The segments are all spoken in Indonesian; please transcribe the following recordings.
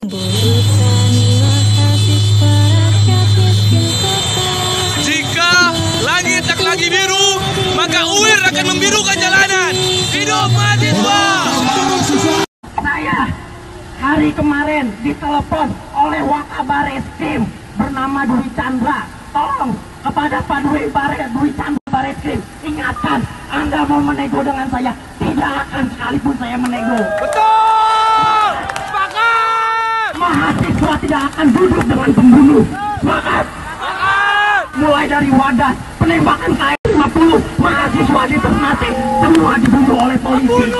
Jika langit tak lagi biru, maka UIR akan membirukan jalanan. Hidup mahasiswa! Saya hari kemarin ditelepon oleh Wakabareskrim bernama Dwi Chandra. Tolong kepada Pak Dwi Chandra Bareskrim, ingatkan, Anda mau menego dengan saya, tidak akan sekalipun saya menego. Betul! Sepakat! Mahasiswa tidak akan duduk dengan pembunuh. Sepakat! Mulai dari Wadas, penembakan KM50, mahasiswa di Ternate, semua dibunuh oleh polisi.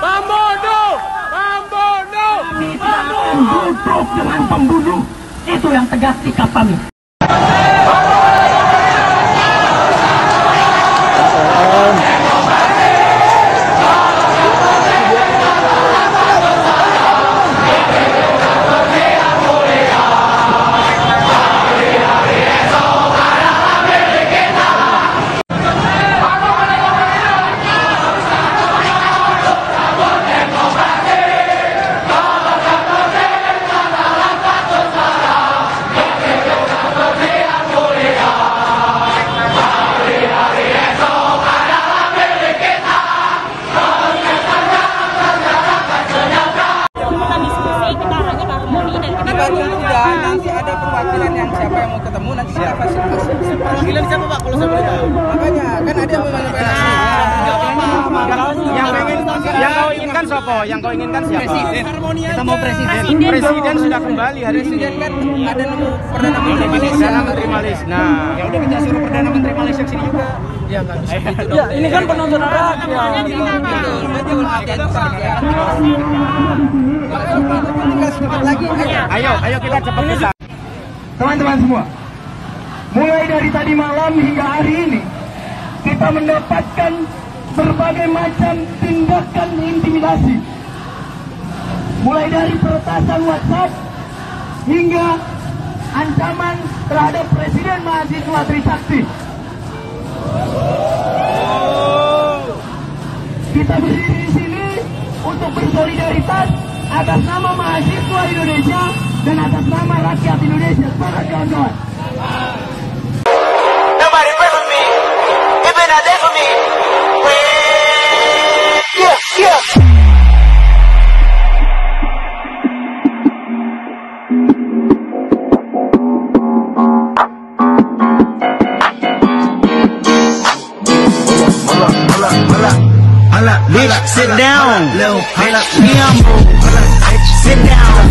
Pembunuh! Kami tidak akan duduk dengan pembunuh. Itu yang tegas sikap kami. Nanti ada perwakilan yang siapa yang mau ketemu nanti siapa fasilitasi. Panggilan siapa Pak kalau saya boleh tahu? Makanya kan ada yang menyampaikan Yang kau inginkan siapa? Yang kau inginkan siapa? Presiden. Kita mau presiden. Presiden sudah kembali hari ini. Presiden kan ada nemu Perdana Menteri Malaysia. Perdana Menteri Malaysia. Nah, Ya udah kita suruh Perdana Menteri Malaysia sini juga. ya nggak bisa gitu dong. Ya ini kan penonton rakyat. Ayo kita cepat bisa. Teman-teman semua, mulai dari tadi malam hingga hari ini, kita mendapatkan berbagai macam tindakan intimidasi. Mulai dari peretasan WhatsApp hingga ancaman terhadap Presiden Mahasiswa Trisakti. Kita berdiri di sini untuk bersolidaritas atas nama mahasiswa Indonesia dan atas nama rakyat Indonesia. Semangat kawan-kawan. Nobody pray for me. It been a day for me. Yeah. Bitch, sit down. Sit down.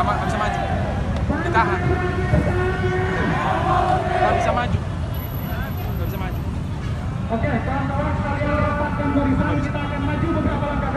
Nggak bisa maju. Ditahan. Nggak bisa maju. Nggak bisa maju. Oke, kawan-kawan sekalian rapatkan barisan, kita akan maju beberapa langkah.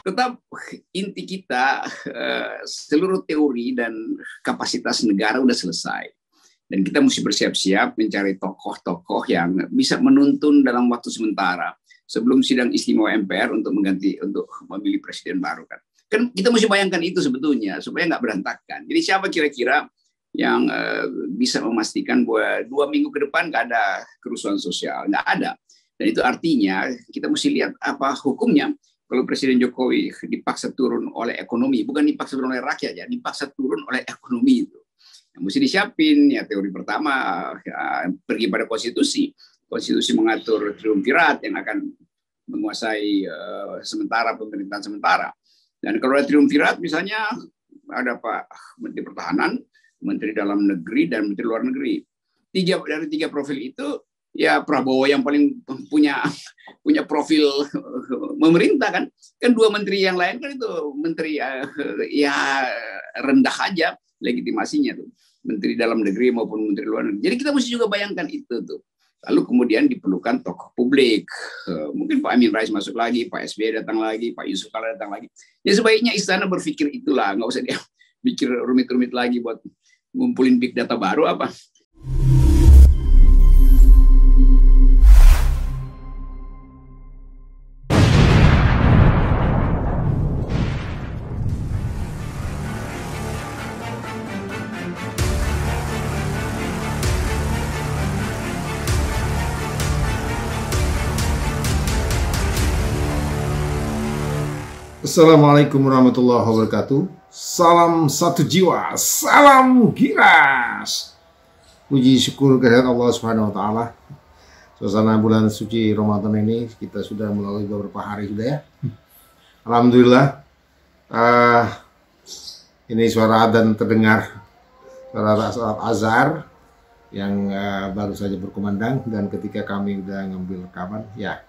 Tetap inti kita seluruh teori dan kapasitas negara udah selesai dan kita mesti bersiap-siap mencari tokoh-tokoh yang bisa menuntun dalam waktu sementara sebelum sidang istimewa MPR untuk memilih presiden baru kan kita mesti bayangkan itu sebetulnya supaya nggak berantakan. Jadi siapa kira-kira yang bisa memastikan bahwa 2 minggu ke depan nggak ada kerusuhan sosial? Nggak ada. Dan itu artinya kita mesti lihat apa hukumnya kalau Presiden Jokowi dipaksa turun oleh ekonomi, bukan dipaksa turun oleh rakyat ya, dipaksa turun oleh ekonomi itu. Yang mesti disiapin ya teori pertama ya, pergi pada konstitusi. Konstitusi mengatur triumvirat yang akan menguasai sementara pemerintahan sementara. Dan kalau ada triumvirat misalnya ada Pak Menteri Pertahanan, Menteri Dalam Negeri, dan Menteri Luar Negeri. Dari tiga profil itu ya Prabowo yang paling punya profil memerintah kan dua menteri yang lain kan itu menteri ya rendah aja legitimasinya tuh, Menteri Dalam Negeri maupun Menteri Luar Negeri. Jadi kita mesti juga bayangkan itu tuh. Lalu kemudian diperlukan tokoh publik, mungkin Pak Amin Rais masuk lagi, Pak SBY datang lagi, Pak Yusuf Kala datang lagi. Ya sebaiknya istana berpikir itulah, nggak usah dia pikir rumit-rumit lagi buat ngumpulin big data baru apa. Assalamualaikum warahmatullahi wabarakatuh. Salam satu jiwa, salam giras. Puji syukur kehadirat Allah Subhanahu wa taala. Suasana bulan suci Ramadan ini kita sudah melalui beberapa hari sudah ya. Alhamdulillah. Ini suara adzan terdengar, suara salat azhar yang baru saja berkumandang, dan ketika kami sudah ngambil rekaman ya,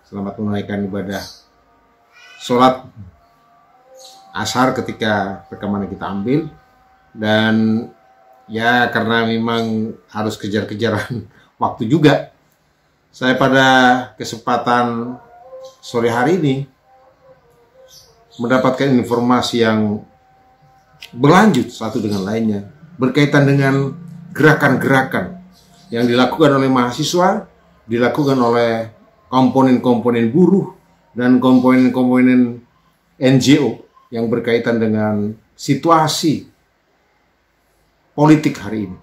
selamat menunaikan ibadah sholat ashar ketika rekaman kita ambil. Dan ya karena memang harus kejar-kejaran waktu juga, saya pada kesempatan sore hari ini mendapatkan informasi yang berlanjut satu dengan lainnya berkaitan dengan gerakan-gerakan yang dilakukan oleh mahasiswa, dilakukan oleh komponen-komponen buruh dan komponen-komponen NGO yang berkaitan dengan situasi politik hari ini.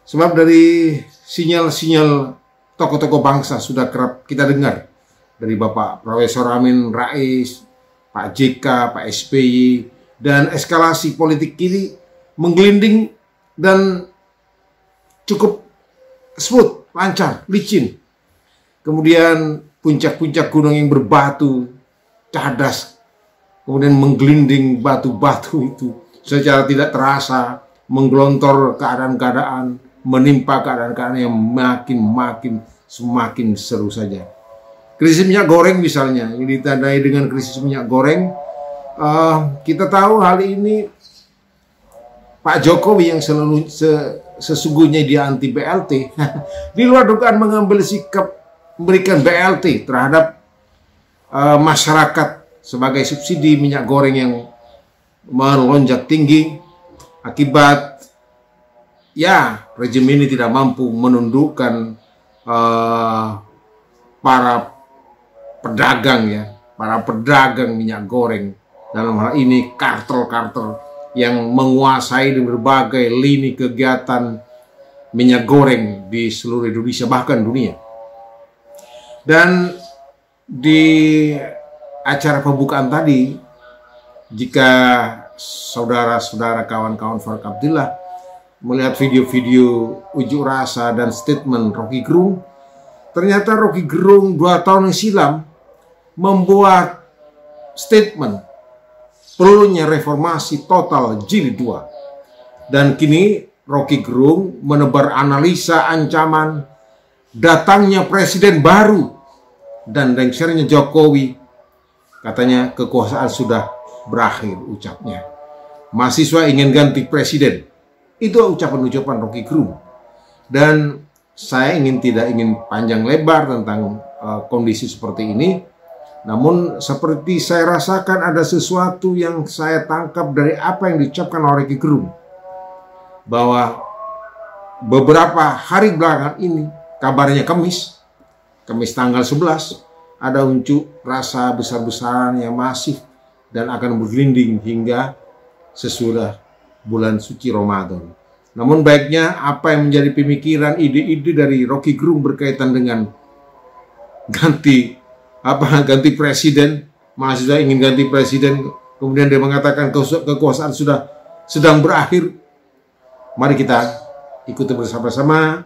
Sebab dari sinyal-sinyal tokoh-tokoh bangsa sudah kerap kita dengar, dari Bapak Profesor Amin Rais, Pak JK, Pak SBY, dan eskalasi politik kini menggelinding dan cukup smooth, lancar, licin. Kemudian puncak-puncak gunung yang berbatu, cadas, kemudian menggelinding batu-batu itu secara tidak terasa, menggelontor keadaan-keadaan, menimpa keadaan-keadaan yang semakin seru saja. Krisis minyak goreng misalnya, ini ditandai dengan krisis minyak goreng. Kita tahu hal ini Pak Jokowi yang sesungguhnya dia anti BLT, di luar dugaan mengambil sikap memberikan BLT terhadap masyarakat sebagai subsidi minyak goreng yang melonjak tinggi akibat ya rejim ini tidak mampu menundukkan para pedagang minyak goreng, dalam hal ini kartel-kartel yang menguasai di berbagai lini kegiatan minyak goreng di seluruh Indonesia bahkan dunia. Dan di acara pembukaan tadi, jika saudara-saudara kawan-kawan Faruk Abdillah melihat video-video unjuk rasa dan statement Rocky Gerung, ternyata Rocky Gerung 2 tahun yang silam membuat statement perlunya reformasi total jilid 2. Dan kini Rocky Gerung menebar analisa ancaman datangnya presiden baru dan lengsernya Jokowi. Katanya kekuasaan sudah berakhir, ucapnya. Mahasiswa ingin ganti presiden. Itu ucapan-ucapan Rocky Gerung. Dan saya tidak ingin panjang lebar tentang kondisi seperti ini. Namun seperti saya rasakan ada sesuatu yang saya tangkap dari apa yang diucapkan oleh Rocky Gerung, bahwa beberapa hari belakangan ini, kabarnya Kamis tanggal 11, ada unjuk rasa besar-besaran yang masif dan akan bergelinding hingga sesudah bulan suci Ramadan. Namun baiknya apa yang menjadi pemikiran, ide-ide dari Rocky Gerung berkaitan dengan ganti ganti presiden, mahasiswa ingin ganti presiden, kemudian dia mengatakan kekuasaan sudah sedang berakhir. Mari kita ikuti bersama-sama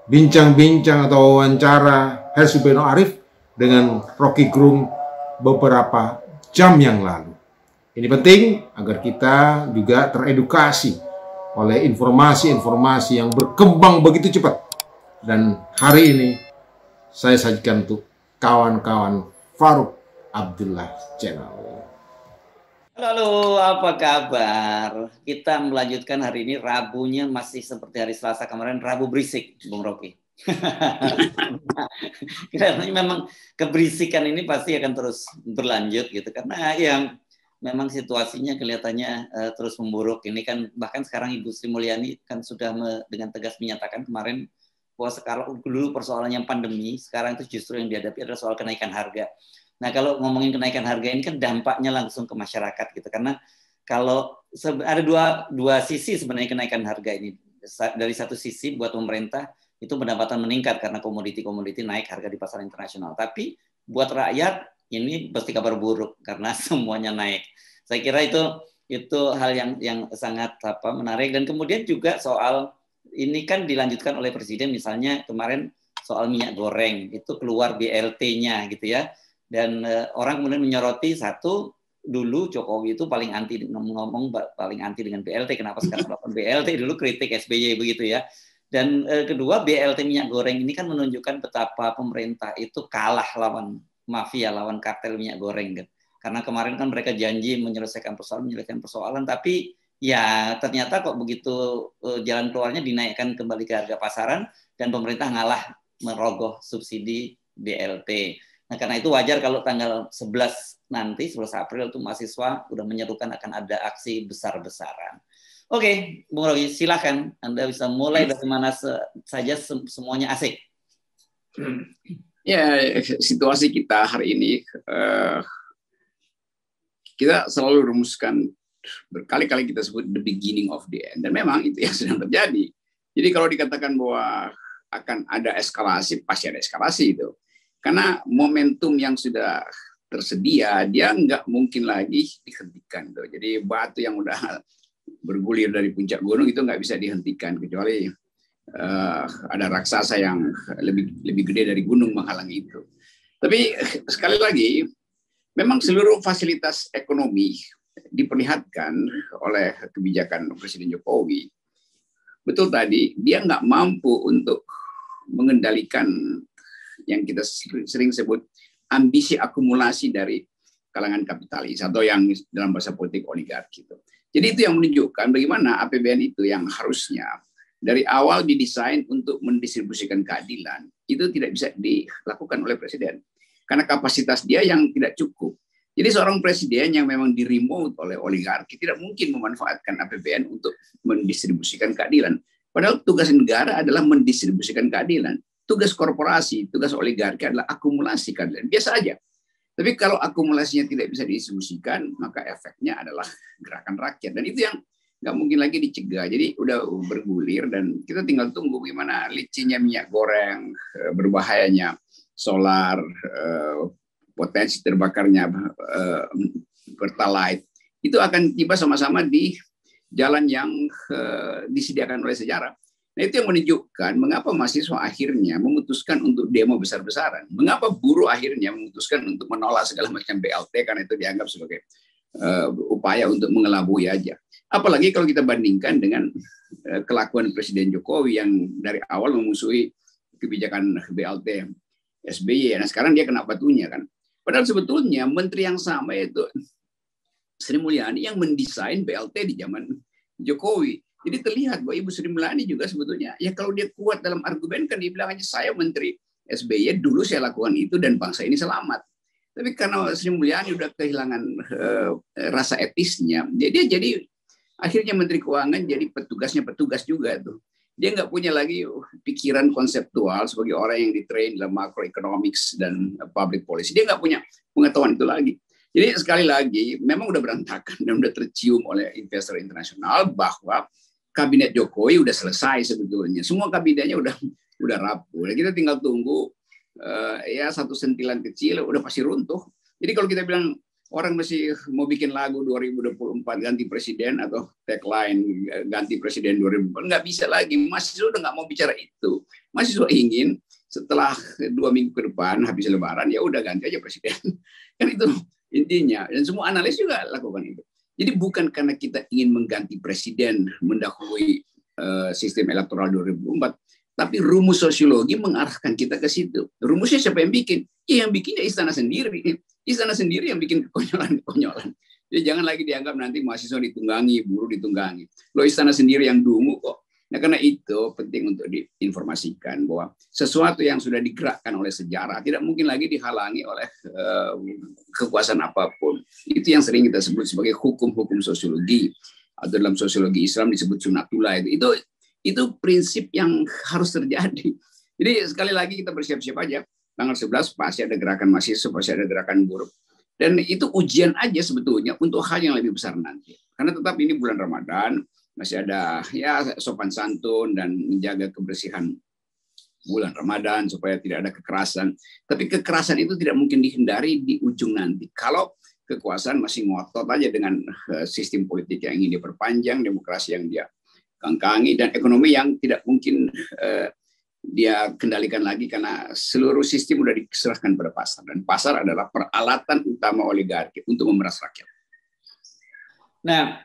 bincang-bincang atau wawancara Hersu Beno Arif dengan Rocky Gerung beberapa jam yang lalu. Ini penting agar kita juga teredukasi oleh informasi-informasi yang berkembang begitu cepat. Dan hari ini saya sajikan untuk kawan-kawan Farouk Abdullah Channel. Halo, apa kabar? Kita melanjutkan hari ini, Rabunya masih seperti hari Selasa kemarin, Rabu berisik, Bung Rocky. Karena memang keberisikan ini pasti akan terus berlanjut gitu, karena yang memang situasinya kelihatannya terus memburuk. Ini kan bahkan sekarang Ibu Sri Mulyani kan sudah dengan tegas menyatakan kemarin bahwa sekarang dulu persoalannya pandemi, sekarang itu justru yang dihadapi adalah soal kenaikan harga. Nah, kalau ngomongin kenaikan harga ini kan dampaknya langsung ke masyarakat gitu, karena kalau ada dua sisi sebenarnya kenaikan harga ini. Dari satu sisi buat pemerintah itu pendapatan meningkat karena komoditi-komoditi naik harga di pasar internasional. Tapi buat rakyat ini pasti kabar buruk karena semuanya naik. Saya kira itu hal yang sangat menarik. Dan kemudian juga soal ini kan dilanjutkan oleh Presiden, misalnya kemarin soal minyak goreng itu keluar BLT-nya gitu ya. Dan orang kemudian menyoroti satu, dulu Jokowi itu paling anti ngomong paling anti dengan BLT. Kenapa sekarang melakukan BLT? Dulu kritik SBY begitu ya. Dan kedua, BLT minyak goreng ini kan menunjukkan betapa pemerintah itu kalah lawan mafia, lawan kartel minyak goreng kan. Karena kemarin kan mereka janji menyelesaikan persoalan, tapi ya ternyata kok begitu jalan keluarnya dinaikkan kembali ke harga pasaran dan pemerintah ngalah merogoh subsidi BLT. Nah, karena itu wajar kalau tanggal 11 nanti, 11 April itu mahasiswa udah menyerukan akan ada aksi besar-besaran. Oke, Bung Rocky, silakan. Anda bisa mulai dari mana saja, semuanya asik. Ya, situasi kita hari ini, kita selalu rumuskan, berkali-kali kita sebut the beginning of the end. Dan memang itu yang sedang terjadi. Jadi kalau dikatakan bahwa akan ada eskalasi, pasti ada eskalasi itu. Karena momentum yang sudah tersedia, dia nggak mungkin lagi dihentikan. Tuh. Jadi batu yang udah bergulir dari puncak gunung itu nggak bisa dihentikan, kecuali ada raksasa yang lebih gede dari gunung menghalangi itu. Tapi sekali lagi, memang seluruh fasilitas ekonomi diperlihatkan oleh kebijakan Presiden Jokowi. Betul tadi, dia nggak mampu untuk mengendalikan yang kita sering sebut ambisi akumulasi dari kalangan kapitalis atau yang dalam bahasa politik oligarki. Jadi itu yang menunjukkan bagaimana APBN itu yang harusnya dari awal didesain untuk mendistribusikan keadilan, itu tidak bisa dilakukan oleh Presiden. Karena kapasitas dia yang tidak cukup. Jadi seorang presiden yang memang di-remote oleh oligarki tidak mungkin memanfaatkan APBN untuk mendistribusikan keadilan. Padahal tugas negara adalah mendistribusikan keadilan. Tugas korporasi, tugas oligarki adalah akumulasi keadilan. Biasa aja. Tapi kalau akumulasinya tidak bisa didistribusikan, maka efeknya adalah gerakan rakyat. Dan itu yang nggak mungkin lagi dicegah. Jadi udah bergulir dan kita tinggal tunggu gimana licinnya minyak goreng, berbahayanya solar, potensi terbakarnya pertalite. Itu akan tiba sama-sama di jalan yang disediakan oleh sejarah. Nah, itu yang menunjukkan mengapa mahasiswa akhirnya memutuskan untuk demo besar-besaran. Mengapa buruh akhirnya memutuskan untuk menolak segala macam BLT, karena itu dianggap sebagai upaya untuk mengelabui aja. Apalagi kalau kita bandingkan dengan kelakuan Presiden Jokowi yang dari awal memusuhi kebijakan BLT SBY. Nah, sekarang dia kena batunya kan. Padahal sebetulnya menteri yang sama yaitu Sri Mulyani yang mendesain BLT di zaman Jokowi. Jadi terlihat bahwa Ibu Sri Mulyani juga sebetulnya, ya kalau dia kuat dalam argumen kan dia bilang aja saya menteri SBY dulu saya lakukan itu dan bangsa ini selamat. Tapi karena Sri Mulyani udah kehilangan rasa etisnya, dia jadi akhirnya Menteri Keuangan jadi petugas juga tuh. Dia nggak punya lagi pikiran konseptual sebagai orang yang ditrain dalam macroeconomics dan public policy. Dia nggak punya pengetahuan itu lagi. Jadi sekali lagi memang udah berantakan dan udah tercium oleh investor internasional bahwa kabinet Jokowi udah selesai sebetulnya. Semua kabinetnya udah rapuh. Kita tinggal tunggu ya satu sentilan kecil udah pasti runtuh. Jadi kalau kita bilang orang masih mau bikin lagu 2024 ganti presiden atau tagline ganti presiden 2024, nggak bisa lagi. Mahasiswa udah nggak mau bicara itu. Mahasiswa ingin setelah 2 minggu ke depan habis Lebaran ya udah ganti aja presiden. Kan itu intinya. Dan semua analis juga lakukan itu. Jadi bukan karena kita ingin mengganti presiden mendahului sistem elektoral 2024, tapi rumus sosiologi mengarahkan kita ke situ. Rumusnya siapa yang bikin? Ya yang bikinnya istana sendiri. Istana sendiri yang bikin kekonyolan-kekonyolan. Jadi jangan lagi dianggap nanti mahasiswa ditunggangi, buruh ditunggangi. Lo istana sendiri yang dungu kok. Nah karena itu penting untuk diinformasikan bahwa sesuatu yang sudah digerakkan oleh sejarah tidak mungkin lagi dihalangi oleh kekuasaan apapun. Itu yang sering kita sebut sebagai hukum-hukum sosiologi. Atau dalam sosiologi Islam disebut sunatullah. Itu prinsip yang harus terjadi. Jadi sekali lagi kita bersiap-siap aja. Tanggal 11 pasti ada gerakan mahasiswa, pasti ada gerakan buruh. Dan itu ujian aja sebetulnya untuk hal yang lebih besar nanti. Karena tetap ini bulan Ramadan, masih ada ya sopan santun dan menjaga kebersihan bulan Ramadan supaya tidak ada kekerasan. Tapi kekerasan itu tidak mungkin dihindari di ujung nanti. Kalau kekuasaan masih ngotot aja dengan sistem politik yang ingin diperpanjang, demokrasi yang dia kangkangi, dan ekonomi yang tidak mungkin dia kendalikan lagi karena seluruh sistem sudah diserahkan pada pasar, dan pasar adalah peralatan utama oligarki untuk memeras rakyat. Nah,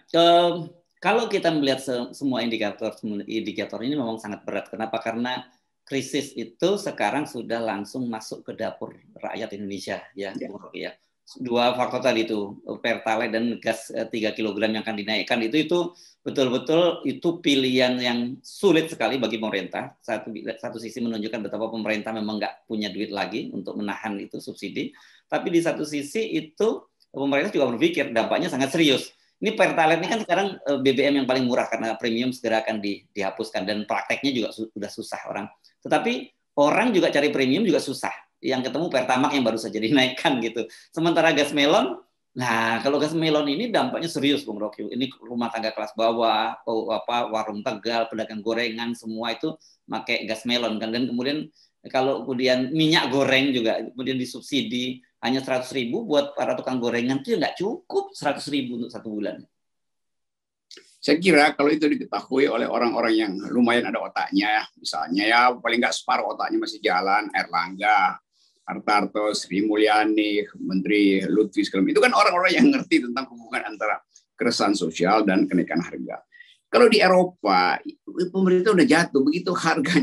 kalau kita melihat semua indikator ini memang sangat berat. Kenapa? Karena krisis itu sekarang sudah langsung masuk ke dapur rakyat Indonesia, ya. Dua faktor tadi itu, Pertalite dan gas 3 kg yang akan dinaikkan itu betul-betul itu pilihan yang sulit sekali bagi pemerintah. Satu sisi menunjukkan betapa pemerintah memang nggak punya duit lagi untuk menahan itu subsidi, tapi di satu sisi itu pemerintah juga berpikir dampaknya sangat serius. Ini Pertalite ini kan sekarang BBM yang paling murah karena premium segera akan dihapuskan, dan prakteknya juga sudah susah orang. Tetapi orang juga cari premium juga susah. Yang ketemu Pertamax yang baru saja dinaikkan gitu. Sementara gas melon, nah kalau gas melon ini dampaknya serius, Bung Rocky. Ini rumah tangga kelas bawah, warung Tegal, pedagang gorengan, semua itu pakai gas melon kan. Dan kemudian kalau kemudian minyak goreng juga kemudian disubsidi hanya 100.000 buat para tukang gorengan, itu nggak cukup 100.000 untuk 1 bulan. Saya kira kalau itu diketahui oleh orang-orang yang lumayan ada otaknya, misalnya ya paling nggak separuh otaknya masih jalan, Erlangga, Hartarto, Sri Mulyani, Menteri Lutfi, itu kan orang-orang yang ngerti tentang hubungan antara keresahan sosial dan kenaikan harga. Kalau di Eropa, pemerintah udah jatuh, begitu harga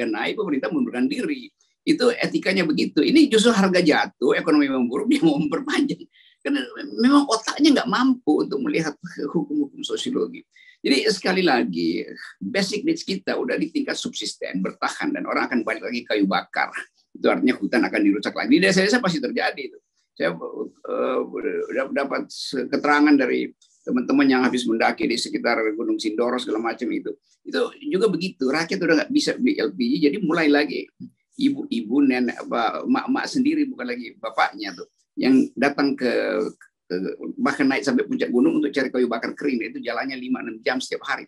naik, pemerintah mundurkan diri. Itu etikanya begitu. Ini justru harga jatuh, ekonomi memburuk, dia mau memperpanjang. Karena memang otaknya nggak mampu untuk melihat hukum-hukum sosiologi. Jadi sekali lagi, basic needs kita udah di tingkat subsisten, bertahan, dan orang akan balik lagi kayu bakar. Itu artinya hutan akan dirusak lagi. Di desa-desa pasti terjadi itu. Saya dapat keterangan dari teman-teman yang habis mendaki di sekitar Gunung Sindoro segala macam itu. Itu juga begitu. Rakyat udah nggak bisa beli LPG, jadi mulai lagi ibu-ibu, nenek, emak-emak sendiri, bukan lagi bapaknya tuh, yang datang bahkan naik sampai puncak gunung untuk cari kayu bakar kering. Itu jalannya 5-6 jam setiap hari.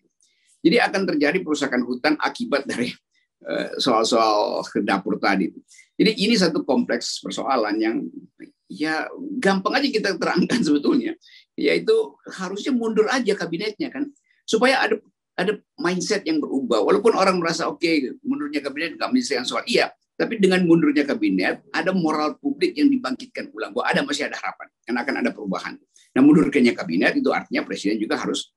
Jadi akan terjadi perusakan hutan akibat dari soal-soal dapur tadi. Jadi ini satu kompleks persoalan yang ya gampang aja kita terangkan sebetulnya. Yaitu harusnya mundur aja kabinetnya kan, supaya ada mindset yang berubah. Walaupun orang merasa oke, mundurnya kabinet nggak menyelesaikan soal, iya. Tapi dengan mundurnya kabinet, ada moral publik yang dibangkitkan ulang. Bahwa masih ada harapan, karena akan ada perubahan. Nah, mundurkannya kabinet itu artinya presiden juga harus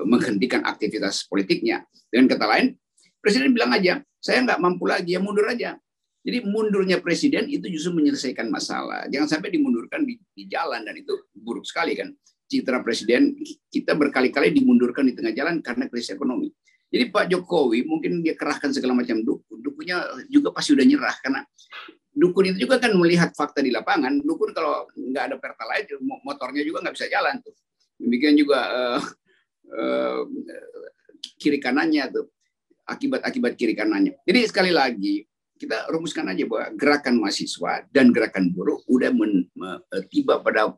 menghentikan aktivitas politiknya. Dengan kata lain, presiden bilang aja, saya nggak mampu lagi, ya mundur aja. Jadi mundurnya presiden itu justru menyelesaikan masalah. Jangan sampai dimundurkan di jalan, dan itu buruk sekali kan. Citra presiden kita berkali-kali dimundurkan di tengah jalan karena krisis ekonomi. Jadi Pak Jokowi mungkin dia kerahkan segala macam dukun. Dukunnya juga pasti udah nyerah, karena dukun itu juga kan melihat fakta di lapangan. Dukun kalau nggak ada Pertalite, motornya juga nggak bisa jalan tuh. Demikian juga kiri kanannya tuh, akibat kiri kanannya. Jadi sekali lagi kita rumuskan aja bahwa gerakan mahasiswa dan gerakan buruh udah tiba pada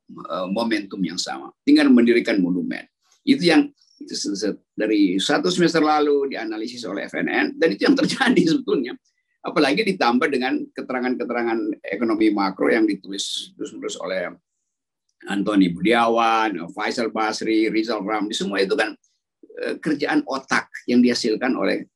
momentum yang sama. Tinggal mendirikan monumen. Itu yang dari 1 semester lalu dianalisis oleh FNN, dan itu yang terjadi sebetulnya. Apalagi ditambah dengan keterangan-keterangan ekonomi makro yang ditulis terus-menerus oleh Antoni Budiawan, Faisal Basri, Rizal Ramli, semua itu kan kerjaan otak yang dihasilkan oleh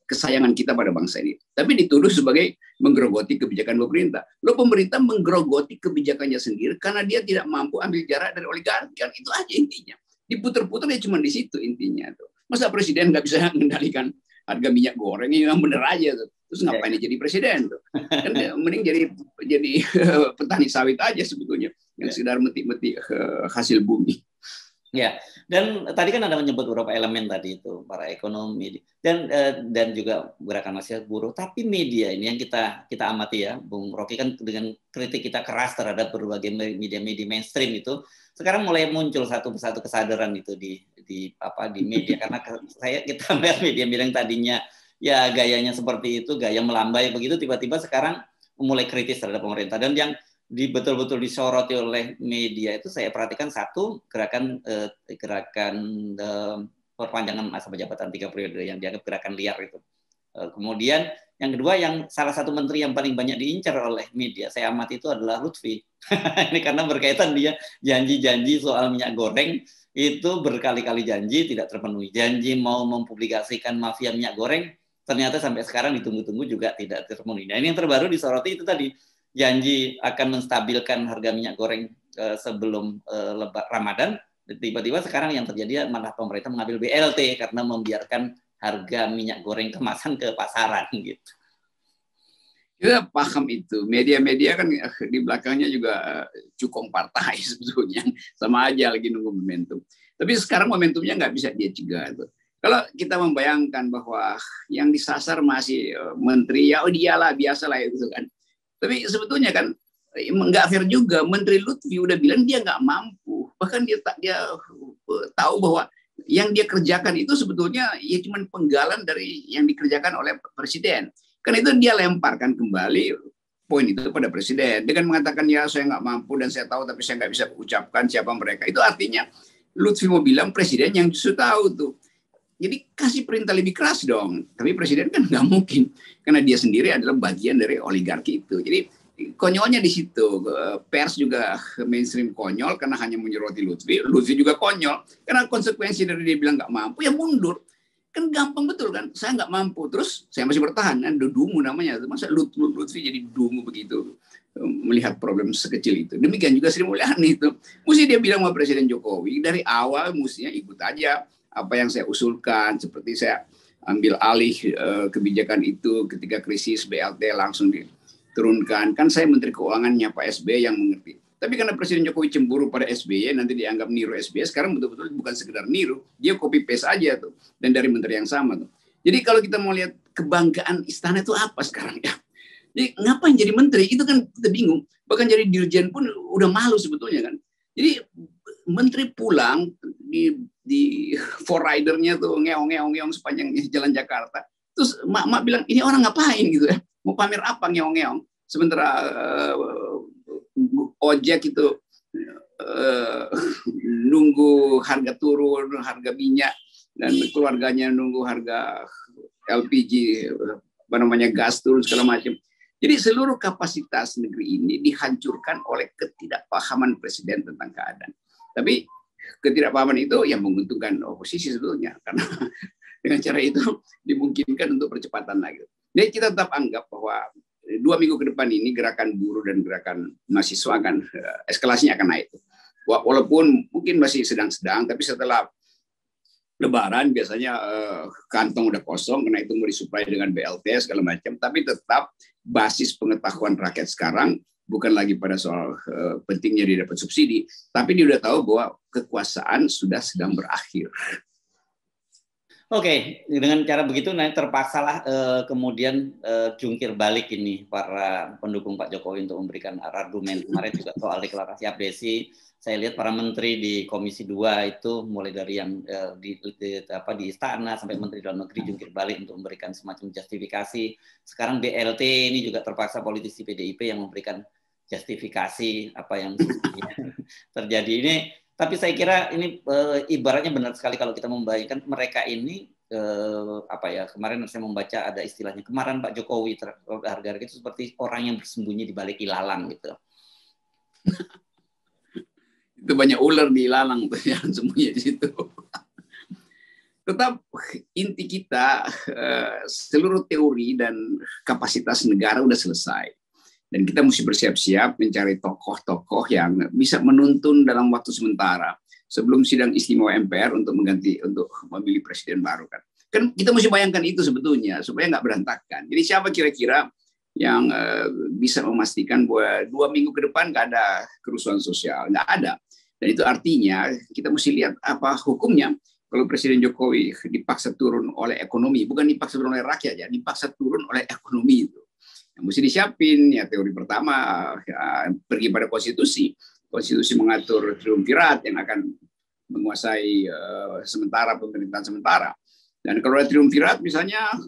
kesayangan kita pada bangsa ini. Tapi dituduh sebagai menggerogoti kebijakan pemerintah. Lo pemerintah menggerogoti kebijakannya sendiri karena dia tidak mampu ambil jarak dari oligarki. Kan itu aja intinya. Diputer-puter ya cuma di situ intinya tuh. Masa presiden nggak bisa mengendalikan harga minyak goreng, yang bener aja tuh. Terus ngapain dia jadi presiden tuh? Kan mending jadi petani sawit aja sebetulnya yang sekedar metik-metik hasil bumi. Ya, dan tadi kan ada menyebut beberapa elemen tadi itu, para ekonomi dan juga gerakan masyarakat buruh. Tapi media ini yang kita amati ya, Bung Rocky, kan dengan kritik kita keras terhadap berbagai media-media mainstream itu, sekarang mulai muncul satu persatu kesadaran itu di media, karena kita melihat media yang tadinya ya gayanya seperti itu, gaya melambai begitu, tiba-tiba sekarang mulai kritis terhadap pemerintah. Dan yang betul-betul disoroti oleh media itu saya perhatikan satu gerakan perpanjangan masa jabatan 3 periode yang dianggap gerakan liar itu. Kemudian yang kedua, yang salah satu menteri yang paling banyak diincar oleh media saya amati itu adalah Lutfi. Ini karena berkaitan dia janji-janji soal minyak goreng itu berkali-kali janji tidak terpenuhi. Janji mau mempublikasikan mafia minyak goreng ternyata sampai sekarang ditunggu-tunggu juga tidak terpenuhi. Nah, ini yang terbaru disoroti itu tadi, janji akan menstabilkan harga minyak goreng sebelum Ramadan, tiba-tiba sekarang yang terjadi malah pemerintah mengambil BLT karena membiarkan harga minyak goreng kemasan ke pasaran gitu. Kita paham itu. Media-media kan di belakangnya juga cukong partai sebetulnya, sama aja lagi nunggu momentum. Tapi sekarang momentumnya nggak bisa dia cegah tuh. Kalau kita membayangkan bahwa yang disasar masih menteri, ya dialah biasalah itu kan. Tapi sebetulnya kan nggak fair juga. Menteri Lutfi udah bilang dia nggak mampu. Bahkan dia tahu bahwa yang dia kerjakan itu sebetulnya ya cuma penggalan dari yang dikerjakan oleh presiden. Karena itu dia lemparkan kembali poin itu pada presiden. Dengan mengatakan ya saya nggak mampu dan saya tahu tapi saya nggak bisa ucapkan siapa mereka. Itu artinya Lutfi mau bilang presiden yang justru tahu tuh. Jadi kasih perintah lebih keras dong. Tapi presiden kan nggak mungkin. Karena dia sendiri adalah bagian dari oligarki itu. Jadi konyolnya di situ. Pers juga mainstream konyol karena hanya menyoroti Lutfi. Lutfi juga konyol. Karena konsekuensi dari dia bilang nggak mampu, ya mundur. Kan gampang betul kan. Saya nggak mampu. Terus saya masih bertahan. Ada dungu namanya. Masa Lutfi jadi dungu begitu. Melihat problem sekecil itu. Demikian juga Sri Mulyani itu. Mesti dia bilang sama Presiden Jokowi. Dari awal mestinya ikut aja apa yang saya usulkan, seperti saya ambil alih kebijakan itu ketika krisis BLT langsung diturunkan. Kan saya Menteri Keuangannya Pak SBY yang mengerti. Tapi karena Presiden Jokowi cemburu pada SBY, nanti dianggap niru SBY, sekarang betul-betul bukan sekedar niru, dia copy paste aja tuh, dan dari menteri yang sama tuh. Jadi kalau kita mau lihat kebanggaan istana itu apa sekarang ya? Jadi ngapain jadi menteri? Itu kan kita bingung. Bahkan jadi dirjen pun udah malu sebetulnya kan. Jadi menteri pulang di four ridernya tuh ngeong-ngeong sepanjang jalan Jakarta. Terus mak bilang ini orang ngapain gitu ya? Mau pamer apa ngeong-ngeong? Sementara ojek itu nunggu harga turun, harga minyak, dan keluarganya nunggu harga LPG, gas turun segala macam. Jadi seluruh kapasitas negeri ini dihancurkan oleh ketidakpahaman presiden tentang keadaan. Tapi ketidakpahaman itu yang menguntungkan oposisi sebetulnya, karena dengan cara itu dimungkinkan untuk percepatan lagi. Jadi kita tetap anggap bahwa 2 minggu ke depan ini gerakan buruh dan gerakan mahasiswa kan eskalasinya akan naik. Walaupun mungkin masih sedang-sedang, tapi setelah Lebaran biasanya kantong udah kosong, karena itu mau disuplai dengan BLT segala macam. Tapi tetap basis pengetahuan rakyat sekarang bukan lagi pada soal pentingnya dia dapat subsidi, tapi dia udah tahu bahwa kekuasaan sudah sedang berakhir. Oke, dengan cara begitu terpaksalah kemudian jungkir balik ini para pendukung Pak Jokowi untuk memberikan argumen. Kemarin juga soal deklarasi Abdesi, saya lihat para menteri di Komisi 2 itu mulai dari yang di istana sampai menteri dalam negeri jungkir balik untuk memberikan semacam justifikasi. Sekarang BLT ini juga terpaksa politisi PDIP yang memberikan justifikasi apa yang terjadi ini. Tapi saya kira ini ibaratnya benar sekali kalau kita membayangkan mereka ini apa ya, kemarin saya membaca ada istilahnya kemarahan Pak Jokowi terhadap harga-harga itu seperti orang yang bersembunyi di balik ilalang gitu. Itu banyak ular di ilalang tuh yang sembunyi di situ. Tetap inti kita, seluruh teori dan kapasitas negara udah selesai. Dan kita mesti bersiap-siap mencari tokoh-tokoh yang bisa menuntun dalam waktu sementara sebelum sidang istimewa MPR untuk memilih presiden baru kan. Kan kita mesti bayangkan itu sebetulnya supaya nggak berantakan. Jadi siapa kira-kira yang bisa memastikan bahwa 2 minggu ke depan nggak ada kerusuhan sosial? Nggak ada. Dan itu artinya kita mesti lihat apa hukumnya. Kalau Presiden Jokowi dipaksa turun oleh ekonomi, bukan dipaksa turun oleh rakyat ya, dipaksa turun oleh ekonomi itu. Yang mesti disiapin ya teori pertama ya, pergi pada konstitusi. Konstitusi mengatur triumvirat yang akan menguasai sementara pemerintahan sementara. Dan kalau ada triumvirat misalnya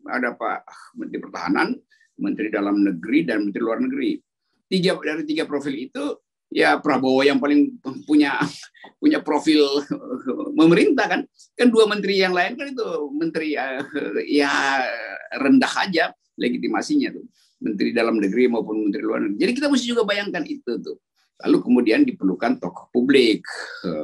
ada Pak Menteri Pertahanan, Menteri Dalam Negeri dan Menteri Luar Negeri. Dari tiga profil itu ya Prabowo yang paling punya profil memerintah kan 2 menteri yang lain kan itu menteri ya rendah aja legitimasinya tuh, Menteri Dalam Negeri maupun Menteri Luar Negeri. Jadi kita mesti juga bayangkan itu tuh. Lalu kemudian diperlukan tokoh publik,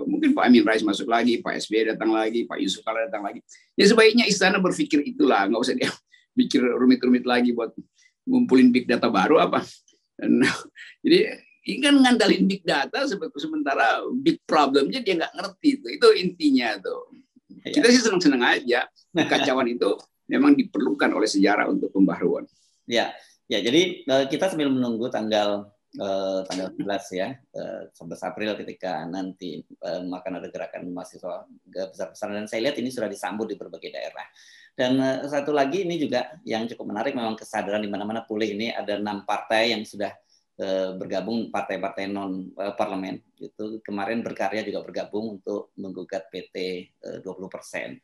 mungkin Pak Amin Rais masuk lagi, Pak SBY datang lagi, Pak Yusuf Kala datang lagi. Ya sebaiknya istana berpikir itulah, nggak usah dia pikir rumit-rumit lagi buat ngumpulin big data baru apa. Dan, jadi ini kan ngandalin big data sementara big problemnya dia nggak ngerti itu intinya tuh. Kita sih senang-senang aja. Kekacauan itu memang diperlukan oleh sejarah untuk pembaharuan. Ya, jadi kita sambil menunggu tanggal 11 ya, 11 April ketika nanti akan ada gerakan mahasiswa besar-besaran, dan saya lihat ini sudah disambut di berbagai daerah. Dan satu lagi ini juga yang cukup menarik, memang kesadaran di mana-mana pulih. Ini ada 6 partai yang sudah bergabung, partai-partai non parlemen itu kemarin berkarya juga bergabung untuk menggugat PT 20%.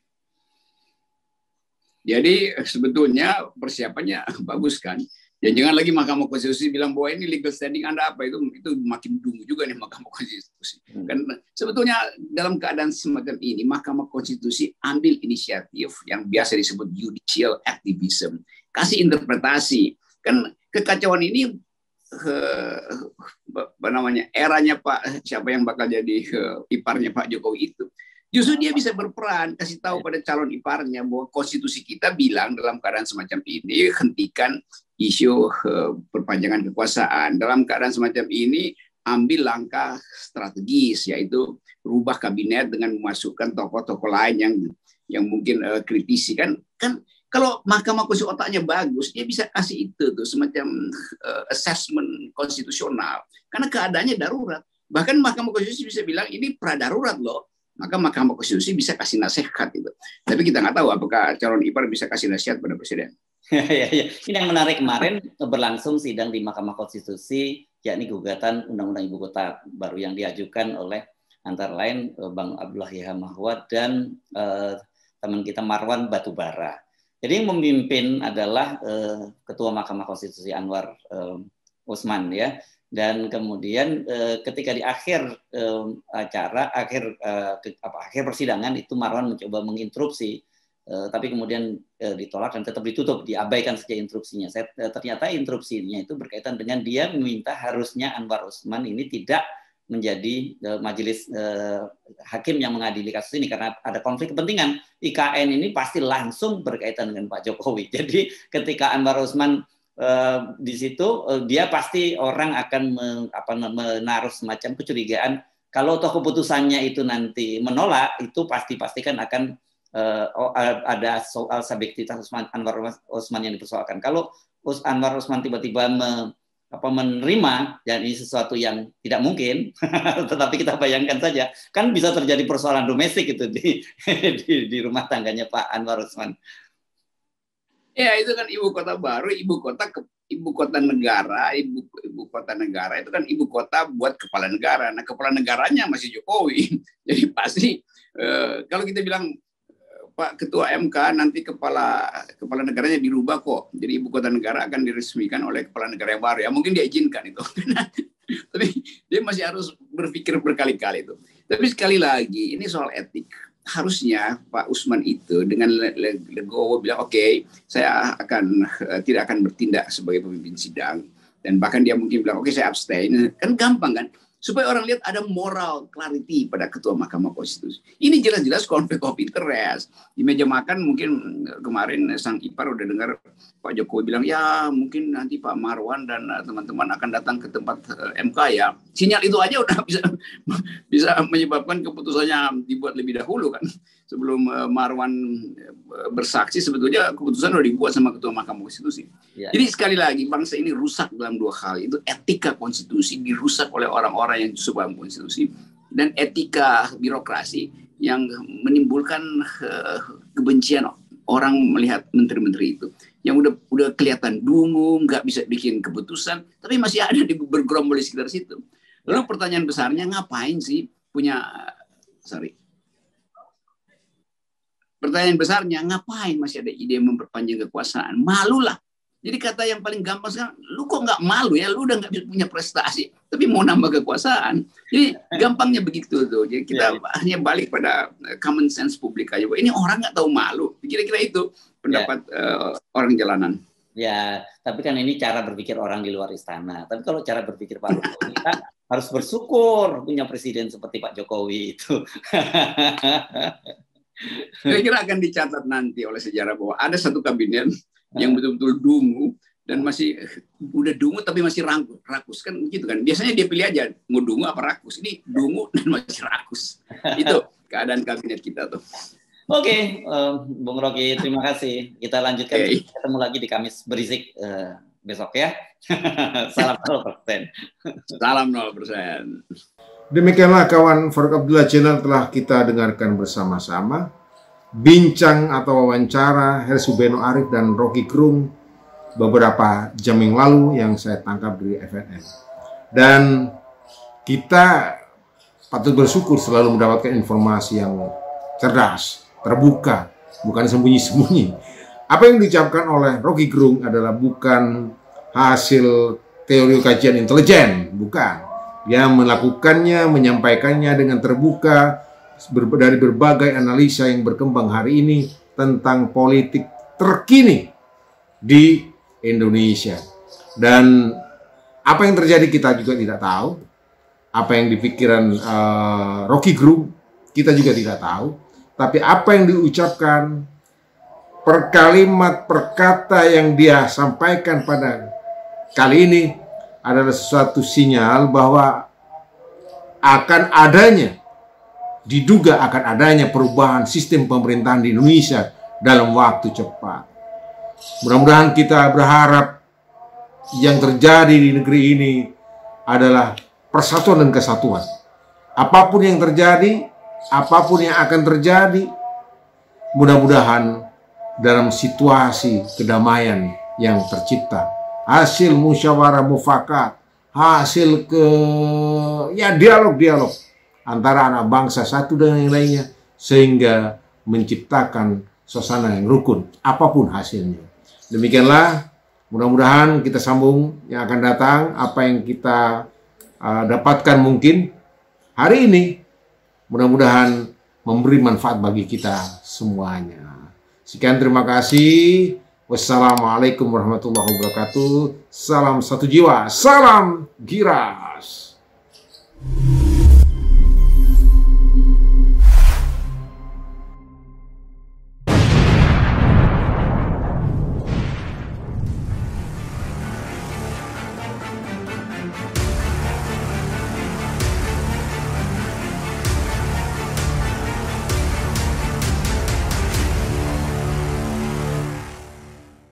Jadi sebetulnya persiapannya bagus kan. Dan jangan lagi Mahkamah Konstitusi bilang bahwa ini legal standing Anda apa, itu makin dungu juga nih Mahkamah Konstitusi. Kan sebetulnya dalam keadaan semacam ini Mahkamah Konstitusi ambil inisiatif yang biasa disebut judicial activism, kasih interpretasi. Kan kekacauan ini apa namanya, eranya Pak siapa yang bakal jadi iparnya Pak Jokowi itu. Justru dia bisa berperan, kasih tahu pada calon iparnya bahwa konstitusi kita bilang dalam keadaan semacam ini hentikan isu perpanjangan kekuasaan. Dalam keadaan semacam ini ambil langkah strategis, yaitu rubah kabinet dengan memasukkan tokoh-tokoh lain yang mungkin kritisi kan kalau Mahkamah Konstitusi otaknya bagus, dia bisa kasih itu tuh semacam assessment konstitusional karena keadaannya darurat. Bahkan Mahkamah Konstitusi bisa bilang ini pradarurat loh. Maka Mahkamah Konstitusi bisa kasih nasihat itu. Tapi kita nggak tahu apakah calon ipar bisa kasih nasihat pada presiden. Ya. Ini yang menarik, kemarin berlangsung sidang di Mahkamah Konstitusi, yakni gugatan Undang-Undang Ibu Kota baru yang diajukan oleh antara lain Bang Abdullah Yahya Mahwad dan teman kita Marwan Batubara. Jadi yang memimpin adalah Ketua Mahkamah Konstitusi Anwar Usman ya. Dan kemudian ketika di akhir acara, akhir persidangan itu Marwan mencoba menginterupsi, tapi kemudian ditolak dan tetap ditutup, diabaikan saja instruksinya. Ternyata instruksinya itu berkaitan dengan dia meminta harusnya Anwar Usman ini tidak menjadi majelis hakim yang mengadili kasus ini karena ada konflik kepentingan. IKN ini pasti langsung berkaitan dengan Pak Jokowi. Jadi ketika Anwar Usman di situ dia pasti orang akan menaruh semacam kecurigaan kalau toh keputusannya itu nanti menolak, itu pastikan akan ada soal subjektivitas Anwar Usman yang dipersoalkan. Kalau Anwar Usman tiba-tiba menerima, dan ini sesuatu yang tidak mungkin, tetapi kita bayangkan saja, kan bisa terjadi persoalan domestik itu di rumah tangganya Pak Anwar Usman. Ya itu kan ibu kota baru, ibu kota negara, ibu kota negara itu kan ibu kota buat kepala negara. Nah kepala negaranya masih Jokowi, jadi pasti kalau kita bilang Pak Ketua MK nanti kepala negaranya dirubah kok, jadi ibu kota negara akan diresmikan oleh kepala negara yang baru ya mungkin dia izinkan itu, tapi dia masih harus berpikir berkali-kali itu. Tapi sekali lagi ini soal etik. harusnya Pak Usman itu dengan legowo bilang oke, saya akan tidak akan bertindak sebagai pemimpin sidang, dan bahkan dia mungkin bilang oke, saya abstain, kan gampang kan, supaya orang lihat ada moral clarity pada ketua Mahkamah Konstitusi. Ini jelas-jelas konflik of interest. Di meja makan mungkin kemarin sang ipar udah dengar Pak Jokowi bilang, ya mungkin nanti Pak Marwan dan teman-teman akan datang ke tempat MK ya. Sinyal itu aja udah bisa menyebabkan keputusannya dibuat lebih dahulu kan. Sebelum Marwan bersaksi, sebetulnya keputusan udah dibuat sama ketua Mahkamah Konstitusi. Ya. Jadi sekali lagi bangsa ini rusak dalam dua hal. Itu etika konstitusi dirusak oleh orang-orang yang justru paham konstitusi, dan etika birokrasi yang menimbulkan kebencian orang melihat menteri-menteri itu yang udah kelihatan dungu, nggak bisa bikin keputusan, tapi masih ada di bergerombol di sekitar situ. Lalu pertanyaan besarnya, ngapain sih pertanyaan besarnya, ngapain masih ada ide memperpanjang kekuasaan? Malulah. Jadi kata yang paling gampang sekarang, lu kok nggak malu ya, lu udah nggak punya prestasi, tapi mau nambah kekuasaan. Jadi gampangnya begitu tuh. Jadi kita hanya balik pada common sense publik aja. Ini orang nggak tahu malu. Kira-kira itu pendapat orang jalanan. Ya, tapi kan ini cara berpikir orang di luar istana. Tapi kalau cara berpikir Pak Jokowi, kita harus bersyukur punya presiden seperti Pak Jokowi itu. Kira-kira akan dicatat nanti oleh sejarah bahwa ada satu kabinet yang betul-betul dungu dan masih udah dungu tapi masih rakus kan begitu kan. Biasanya dia pilih aja mau dungu apa rakus. Ini dungu dan masih rakus. Itu keadaan kabinet kita tuh. Oke, Bung Rocky, terima kasih. Kita lanjutkan, ketemu lagi di Kamis Berisik besok ya. Salam 0%. Salam 0%. Demikianlah kawan Farouk Abdullah Channel telah kita dengarkan bersama-sama bincang atau wawancara Hersu Beno Arif dan Rocky Gerung beberapa jam yang lalu yang saya tangkap dari FNN. Dan kita patut bersyukur selalu mendapatkan informasi yang cerdas, terbuka, bukan sembunyi-sembunyi. Apa yang diucapkan oleh Rocky Gerung adalah bukan hasil teori kajian intelijen, bukan. Dia melakukannya, menyampaikannya dengan terbuka dari berbagai analisa yang berkembang hari ini tentang politik terkini di Indonesia. Dan apa yang terjadi kita juga tidak tahu. Apa yang dipikiran Rocky Gerung kita juga tidak tahu. Tapi apa yang diucapkan, per kalimat, per kata yang dia sampaikan pada kali ini adalah suatu sinyal bahwa diduga akan adanya perubahan sistem pemerintahan di Indonesia dalam waktu cepat. Mudah-mudahan kita berharap yang terjadi di negeri ini adalah persatuan dan kesatuan. Apapun yang terjadi, apapun yang akan terjadi, mudah-mudahan dalam situasi kedamaian yang tercipta, hasil musyawarah mufakat, hasil dialog-dialog antara anak bangsa satu dengan yang lainnya, sehingga menciptakan suasana yang rukun, apapun hasilnya. Demikianlah, mudah-mudahan kita sambung yang akan datang, apa yang kita dapatkan mungkin hari ini, mudah-mudahan memberi manfaat bagi kita semuanya. Sekian, terima kasih. Wassalamualaikum warahmatullahi wabarakatuh. Salam satu jiwa, salam Giras.